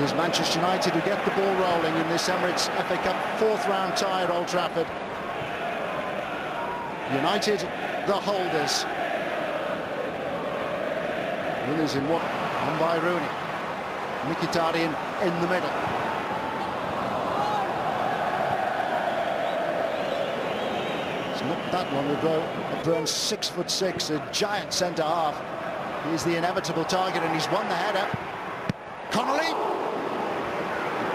It is Manchester United who get the ball rolling in this Emirates FA Cup fourth round tie at Old Trafford. United, the holders. Winners in one, on by Runi. Mkhitaryan in the middle. It's not that long ago. Bern's 6'6", a giant centre half. He's the inevitable target, and he's won the header. Connolly,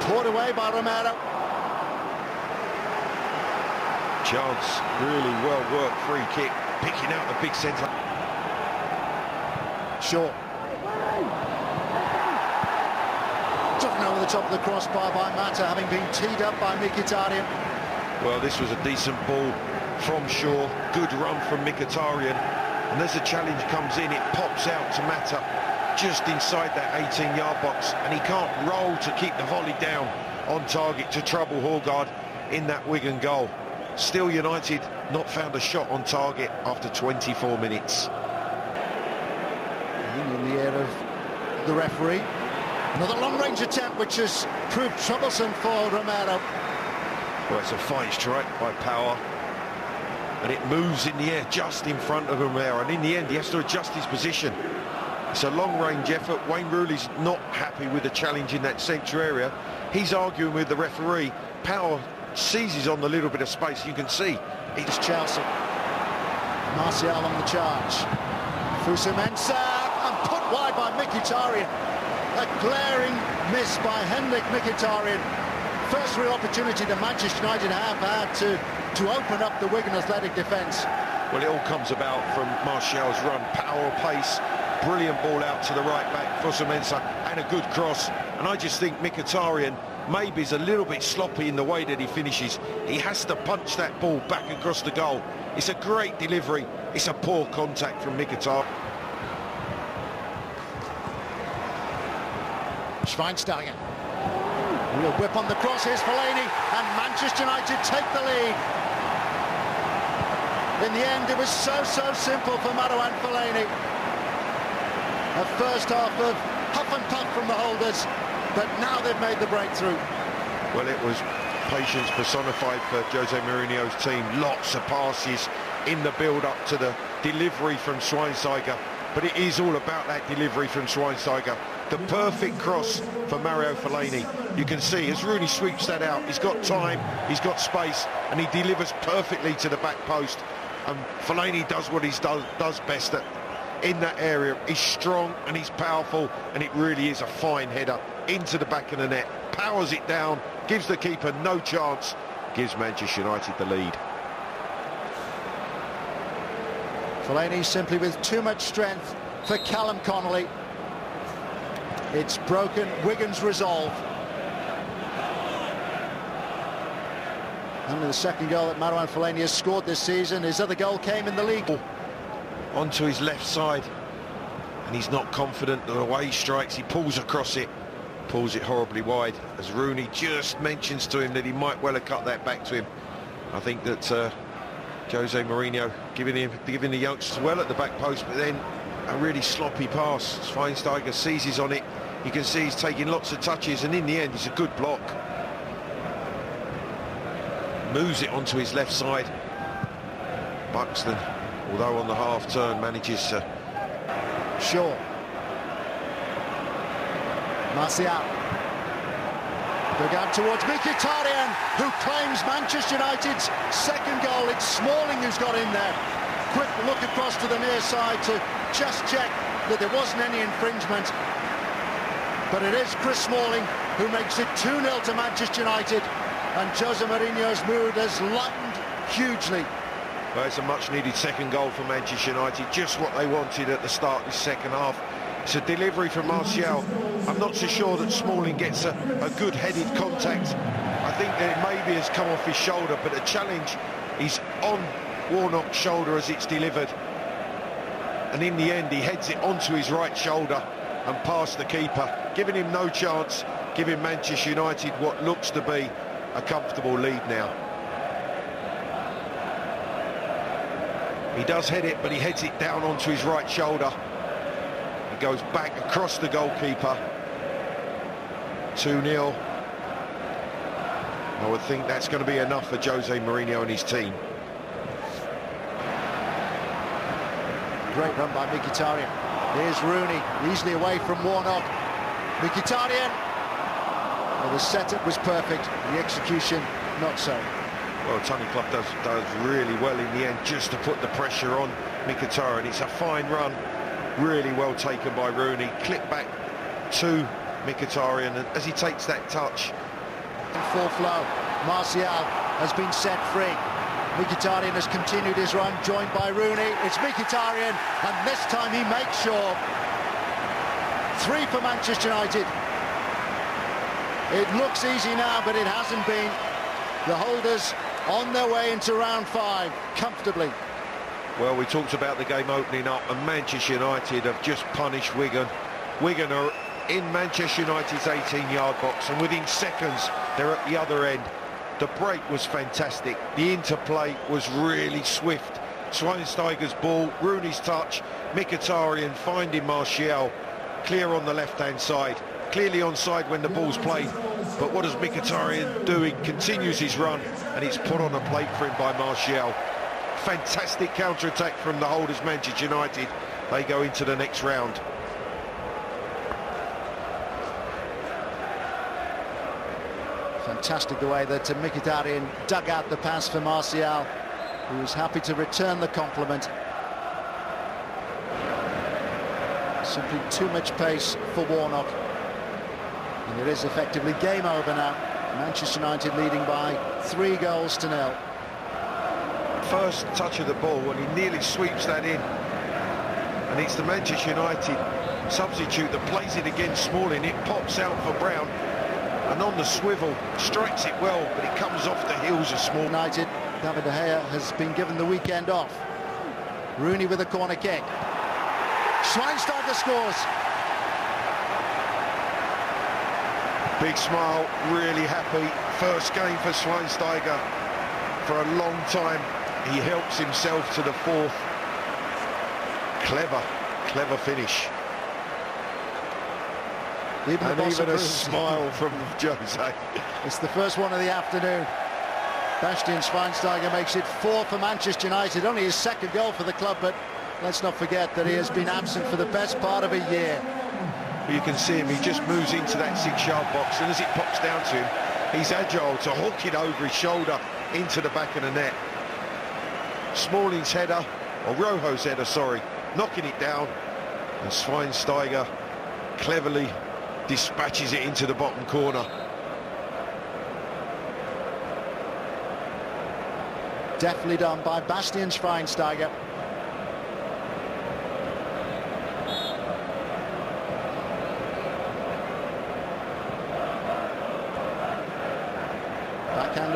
poured away by Ромеро. Chance, really well worked free kick, picking out the big centre. Shaw. Driven over the top of the crossbar by Mata, having been teed up by Mkhitaryan. Well, this was a decent ball from Shaw, good run from Mkhitaryan, and as the challenge comes in, it pops out to Mata just inside that 18-yard box, and he can't roll to keep the volley down on target to trouble Haugaard in that Wigan goal. Still, United not found a shot on target after 24 minutes. In the ear of the referee. Another long-range attempt which has proved troublesome for Romero. Well, it's a fine strike by Pauэр, and it moves in the air just in front of Romero, and in the end he has to adjust his position. It's a long-range effort. Wayne Rooney's not happy with the challenge in that centre area. He's arguing with the referee. Pauэр seizes on the little bit of space. You can see it's Chelsea. Marsьяль on the charge. Fosu-Mensa, and put wide by Mkhitaryan. A glaring miss by Mkhitaryan. First real opportunity that Manchester United have had to open up the Wigan Athletic defence. Well, it all comes about from Martial's run. Power, pace, brilliant ball out to the right back, Fossu-Mensa, and a good cross. And I just think Mkhitaryan maybe is a little bit sloppy in the way that he finishes. He has to punch that ball back across the goal. It's a great delivery. It's a poor contact from Mkhitaryan. Schweinsteiger. Real whip on the cross. Here's Fellini, and Manchester United take the lead. In the end, it was so simple for Marouane Fellaini. A first half of huff and puff from the holders, but now they've made the breakthrough. Well, it was patience personified for Jose Mourinho's team. Lots of passes in the build-up to the delivery from Schweinsteiger, but it is all about that delivery from Schweinsteiger. The perfect cross for Mario Fellaini. You can see as Rooney sweeps that out, he's got time, he's got space, and he delivers perfectly to the back post. And Fellaini does what he does best in that area. He's strong and he's powerful, and it really is a fine header into the back of the net. Powers it down, gives the keeper no chance, gives Manchester United the lead. Fellaini simply with too much strength for Callum Connolly. It's broken Wigan's resolve. Only the second goal that Marouane Fellaini has scored this season. His other goal came in the league. Onto his left side, and he's not confident that the way he strikes, he pulls across it, pulls it horribly wide, as Rooney just mentions to him that he might well have cut that back to him. I think that Jose Mourinho giving the youngsters well at the back post, but then a really sloppy pass. Schweinsteiger seizes on it. You can see he's taking lots of touches, and in the end, it's a good block. Moves it onto his left side. Bakstone, although on the half-turn, manages to... Shaw. Marsьяль. Dug out towards Mkhitaryan, who claims Manchester United's second goal. It's Smolling who's got in there. Quick look across to the near side to just check that there wasn't any infringement. But it is Chris Smalling who makes it 2-0 to Manchester United, and Jose Mourinho's mood has lightened hugely. Well, it's a much-needed second goal for Manchester United, just what they wanted at the start of the second half. It's a delivery from Martial. I'm not so sure that Smolling gets a good headed contact. I think that it maybe has come off his shoulder, but the challenge is on Uornok's shoulder as it's delivered. And in the end, he heads it onto his right shoulder and past the keeper, giving him no chance, giving Manchester United what looks to be a comfortable lead now. He does head it, but he heads it down onto his right shoulder. It goes back across the goalkeeper 2-0. I would think that's going to be enough for Jose Mourinho and his team. Great run by Mkhitaryan. Here's Rooney, easily away from Uornok. Mkhitaryan. Well, the setup was perfect, the execution not so. Well, Tanniklifff does really well in the end just to put the pressure on Mkhitaryan. It's a fine run, really well taken by Rooney. Clip back to Mkhitaryan, and as he takes that touch. In full flow, Marsьяль has been set free. Mkhitaryan has continued his run, joined by Rooney. It's Mkhitaryan, and this time he makes sure. 3 for Manchester United. It looks easy now, but it hasn't been. The holders on their way into round 5, comfortably. Well, we talked about the game opening up, and Manchester United have just punished Wigan. Wigan are in Manchester United's 18-yard box, and within seconds, they're at the other end. The break was fantastic. The interplay was really swift. Schweinsteiger's ball, Rooney's touch, Mkhitaryan finding Martial, clear on the left-hand side. Clearly onside when the ball's played, but what does Mkhitaryan do? He continues his run, and it's put on a plate for him by Martial. Fantastic counter-attack from the holders, Manchester United. They go into the next round. Fantastic the way that Mkhitaryan dug out the pass for Martial, who was happy to return the compliment. Simply too much pace for Uornok. And it is effectively game over now. Manchester United leading by 3 goals to 0. First touch of the ball, and he nearly sweeps that in. And it's the Manchester United substitute that plays it against Smolling. It pops out for Brown, and on the swivel, strikes it well, but it comes off the heels of Smolling. United, David De Gea has been given the weekend off. Rooney with a corner kick. Schweinsteiger scores. Big smile, really happy. First game for Schweinsteiger for a long time. He helps himself to the 4th. Clever finish. Even a smile from Jose. It's the first one of the afternoon. Bastian Schweinsteiger makes it 4 for Manchester United. Only his 2nd goal for the club, but let's not forget that he has been absent for the best part of a year. You can see him, he just moves into that 6-yard box, and as it pops down to him, he's agile to hook it over his shoulder into the back of the net. Smalling's header, or Rojo's header, sorry, knocking it down, and Schweinsteiger cleverly dispatches it into the bottom corner. Definitely done by Bastian Schweinsteiger. Backhand and